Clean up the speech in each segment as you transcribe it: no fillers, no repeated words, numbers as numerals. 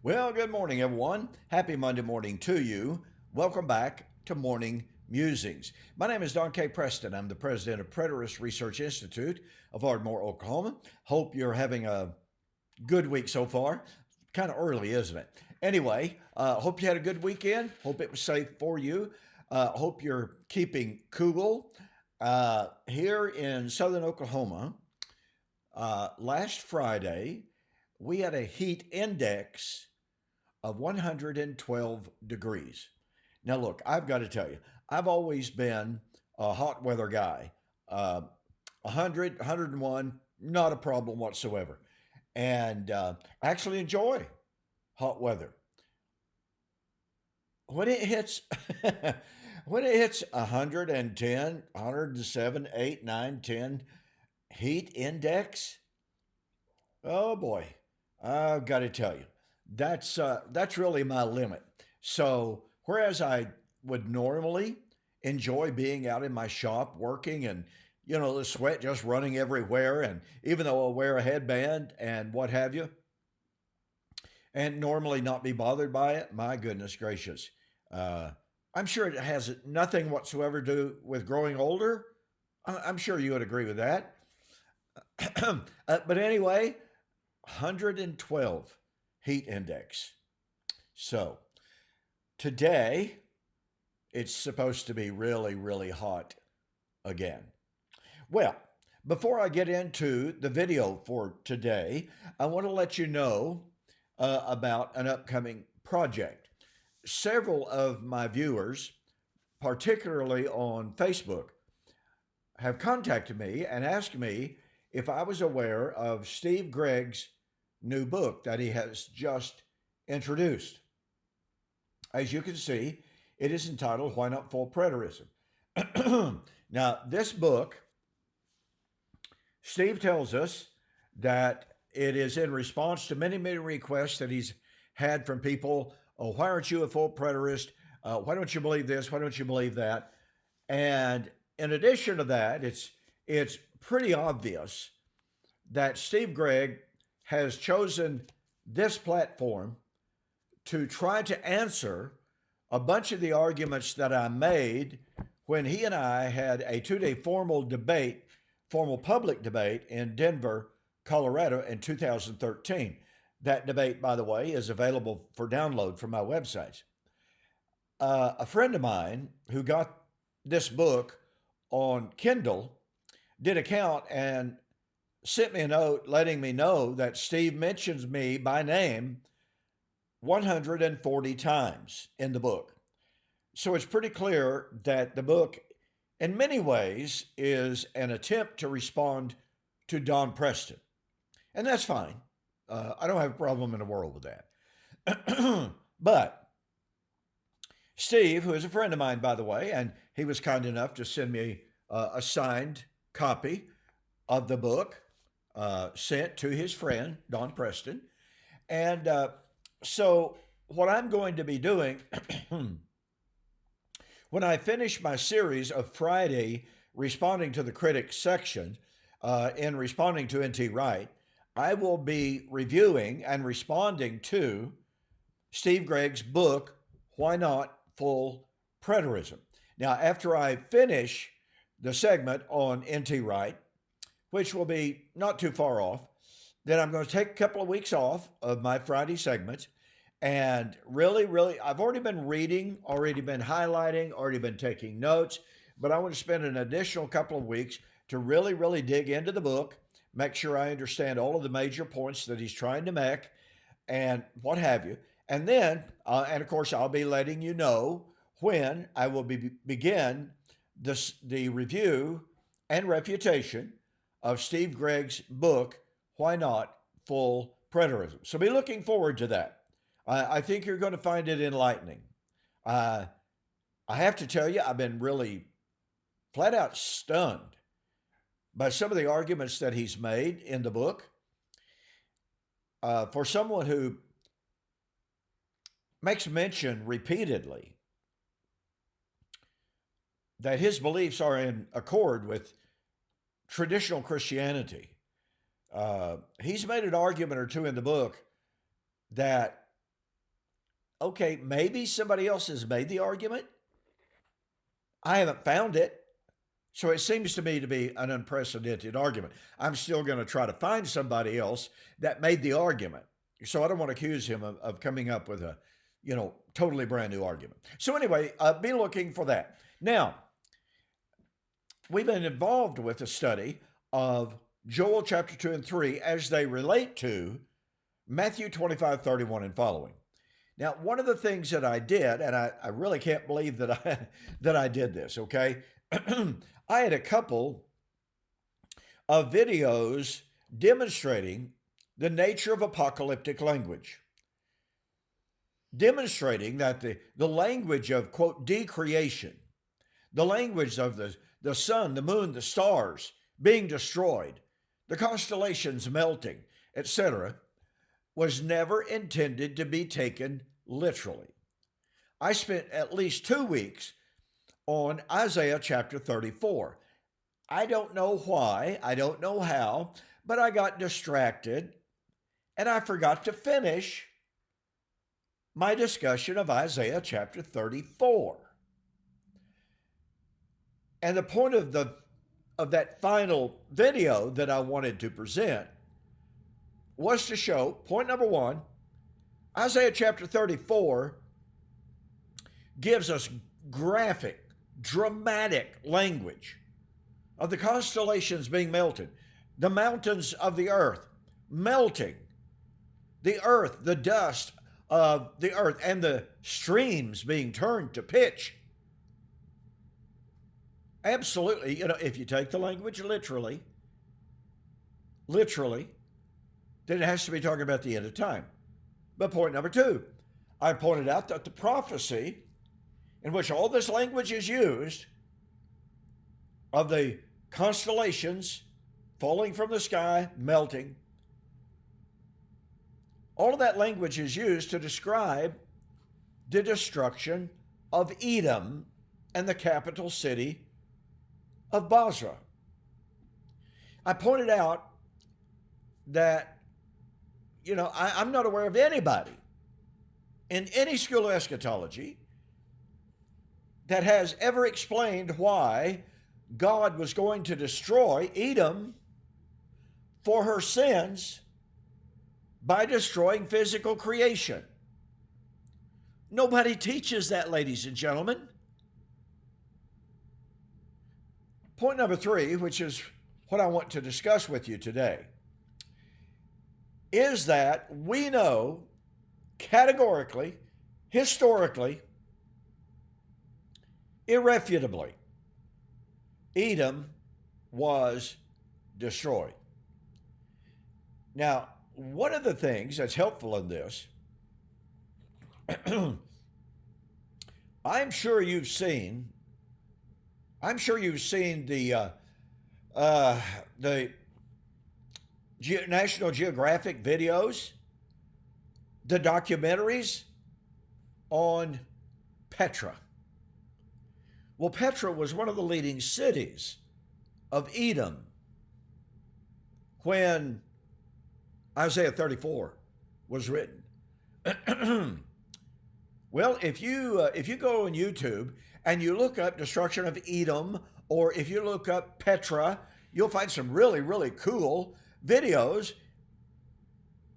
Well, good morning, everyone. Happy Monday morning to you. Welcome back to Morning Musings. My name is Don K. Preston. I'm the president of Preterist Research Institute of Ardmore, Oklahoma. Hope you're having a good week so far. Kind of early, isn't it? Anyway, hope you had a good weekend. Hope it was safe for you. Hope you're keeping cool. Here in southern Oklahoma, last Friday, we had a heat index of 112 degrees. Now, look, I've got to tell you, I've always been a hot weather guy. 100, 101, not a problem whatsoever. And I actually enjoy hot weather. When it hits, when it hits 110, 107, 8, 9, 10 heat index, oh boy, I've got to tell you, that's really my limit. So whereas I would normally enjoy being out in my shop working and the sweat just running everywhere, and even though I wear a headband and what have you, and normally not be bothered by it, my goodness gracious, uh, I'm sure it has nothing whatsoever to do with growing older. I'm sure you would agree with that. But anyway, 112 heat index. So today it's supposed to be really, really hot again. Well, before I get into the video for today, I want to let you know about an upcoming project. Several of my viewers, particularly on Facebook, have contacted me and asked me if I was aware of Steve Gregg's new book that he has just introduced. As you can see, it is entitled Why Not Full Preterism? Now, this book, Steve tells us that it is in response to many, many requests that he's had from people. Oh, why aren't you a full preterist? Why don't you believe this? Why don't you believe that? And in addition to that, it's pretty obvious that Steve Gregg has chosen this platform to try to answer a bunch of the arguments that I made when he and I had a 2-day formal public debate in Denver, Colorado in 2013. That debate, by the way, is available for download from my websites. A friend of mine who got this book on Kindle did a count and sent me a note letting me know that Steve mentions me by name 140 times in the book. So it's pretty clear that the book, in many ways, is an attempt to respond to Don Preston. And that's fine. I don't have a problem in the world with that. But Steve, who is a friend of mine, by the way, and he was kind enough to send me a signed copy of the book sent to his friend, Don Preston. And so, what I'm going to be doing when I finish my series of Friday responding to the critics section, in responding to N.T. Wright, I will be reviewing and responding to Steve Gregg's book, Why Not Full Preterism? Now, after I finish the segment on N.T. Wright, which will be not too far off, then I'm going to take a couple of weeks off of my Friday segments and really, I've already been reading, already been highlighting, already been taking notes, but I want to spend an additional couple of weeks to really dig into the book, make sure I understand all of the major points that he's trying to make and what have you. And then, and of course, I'll be letting you know when I will begin the review and refutation of Steve Gregg's book, Why Not Full Preterism? So be looking forward to that. I think you're going to find it enlightening. I have to tell you, I've been really flat out stunned by some of the arguments that he's made in the book. For someone who makes mention repeatedly that his beliefs are in accord with traditional Christianity, he's made an argument or two in the book that Okay, maybe somebody else has made the argument. I haven't found it. So it seems to me to be an unprecedented argument. I'm still going to try to find somebody else that made the argument. So I don't want to accuse him of coming up with a, totally brand new argument. So anyway, be looking for that. Now, we've been involved with the study of Joel chapter 2 and 3 as they relate to Matthew 25:31 and following. Now, one of the things that I did, and I really can't believe that I did this, okay? I had a couple of videos demonstrating the nature of apocalyptic language, demonstrating that the language of, quote, decreation, the language of the sun, the moon, the stars being destroyed, the constellations melting, etc., was never intended to be taken literally. I spent at least 2 weeks on Isaiah chapter 34. I don't know why, I don't know how, but I got distracted and I forgot to finish my discussion of Isaiah chapter 34. And the point of that final video that I wanted to present was to show, point number one, Isaiah chapter 34 gives us graphic, dramatic language of the constellations being melted, the mountains of the earth melting, the earth, the dust of the earth, and the streams being turned to pitch. Absolutely, if you take the language literally, then it has to be talking about the end of time. But point number two, I pointed out that the prophecy in which all this language is used of the constellations falling from the sky, melting, all of that language is used to describe the destruction of Edom and the capital city of Basra. I pointed out that, I'm not aware of anybody in any school of eschatology that has ever explained why God was going to destroy Edom for her sins by destroying physical creation. Nobody teaches that, ladies and gentlemen. Point number three, which is what I want to discuss with you today, is that we know categorically, historically, irrefutably, Edom was destroyed. Now, one of the things that's helpful in this, I'm sure you've seen the National Geographic videos, the documentaries on Petra. Well, Petra was one of the leading cities of Edom when Isaiah 34 was written. Well, if you go on YouTube and you look up destruction of Edom, or if you look up Petra, you'll find some really, really cool videos,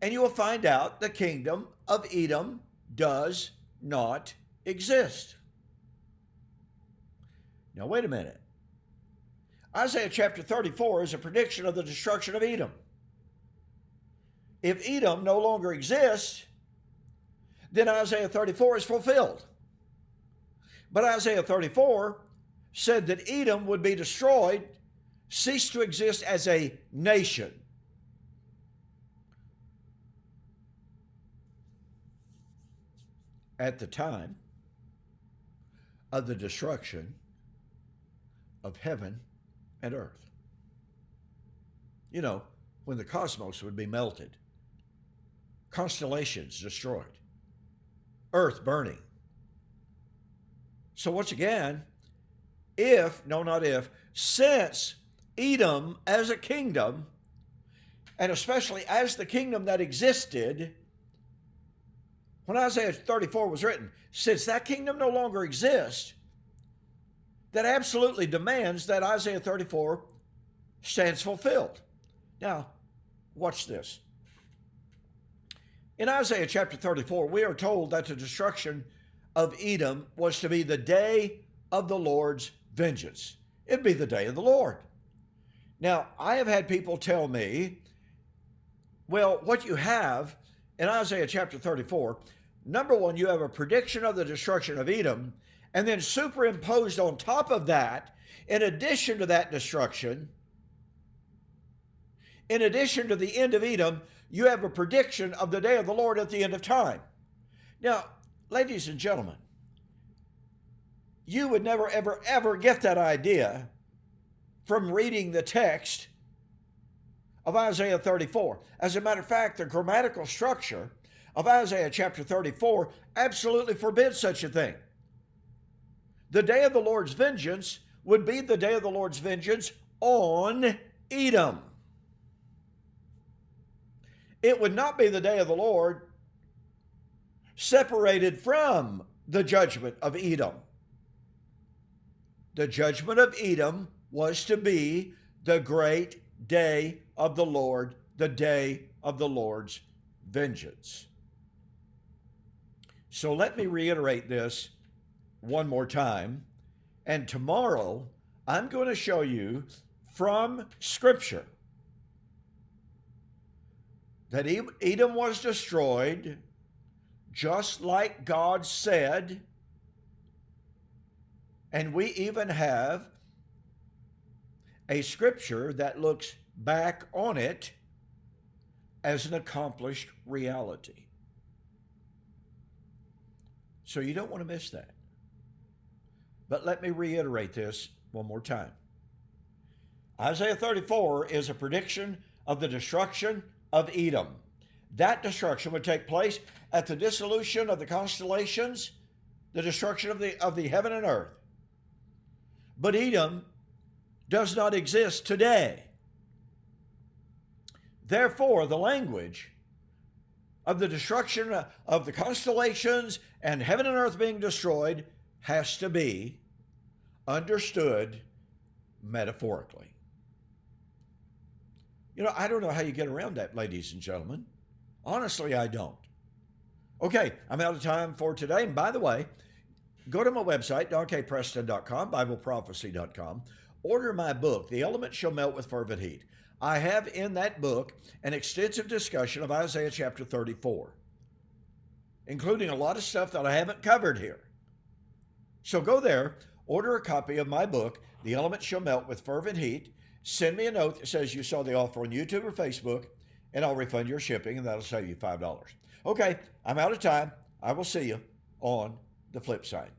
and you will find out the kingdom of Edom does not exist. Now, wait a minute. Isaiah chapter 34 is a prediction of the destruction of Edom. If Edom no longer exists, then Isaiah 34 is fulfilled. But Isaiah 34 said that Edom would be destroyed, cease to exist as a nation. At the time of the destruction of heaven and earth. When the cosmos would be melted, constellations destroyed, earth burning. So once again, since Edom as a kingdom, and especially as the kingdom that existed when Isaiah 34 was written, since that kingdom no longer exists, that absolutely demands that Isaiah 34 stands fulfilled. Now, watch this. In Isaiah chapter 34, we are told that the destruction of Edom was to be the day of the Lord's vengeance. It'd be the day of the Lord. Now, I have had people tell me, well, what you have in Isaiah chapter 34, number one, you have a prediction of the destruction of Edom, and then superimposed on top of that, in addition to that destruction, in addition to the end of Edom, you have a prediction of the day of the Lord at the end of time. Now, ladies and gentlemen, you would never, ever, ever get that idea from reading the text of Isaiah 34. As a matter of fact, the grammatical structure of Isaiah chapter 34 absolutely forbids such a thing. The day of the Lord's vengeance would be the day of the Lord's vengeance on Edom. It would not be the day of the Lord separated from the judgment of Edom. The judgment of Edom was to be the great day of the Lord, the day of the Lord's vengeance. So let me reiterate this one more time. And tomorrow, I'm going to show you from Scripture that Edom was destroyed just like God said. And we even have a scripture that looks back on it as an accomplished reality. So you don't want to miss that. But let me reiterate this one more time. Isaiah 34 is a prediction of the destruction of Edom. That destruction would take place at the dissolution of the constellations, the destruction of the heaven and earth. But Edom does not exist today. Therefore, the language of the destruction of the constellations and heaven and earth being destroyed has to be understood metaphorically. You know, I don't know how you get around that, ladies and gentlemen. Honestly, I don't. Okay, I'm out of time for today. And by the way, go to my website, donkpreston.com, BibleProphecy.com. Order my book, The Elements Shall Melt with Fervent Heat. I have in that book an extensive discussion of Isaiah chapter 34, including a lot of stuff that I haven't covered here. So go there, order a copy of my book, The Elements Shall Melt with Fervent Heat. Send me a note that says you saw the offer on YouTube or Facebook, and I'll refund your shipping, and that'll save you $5. Okay, I'm out of time. I will see you on the flip side.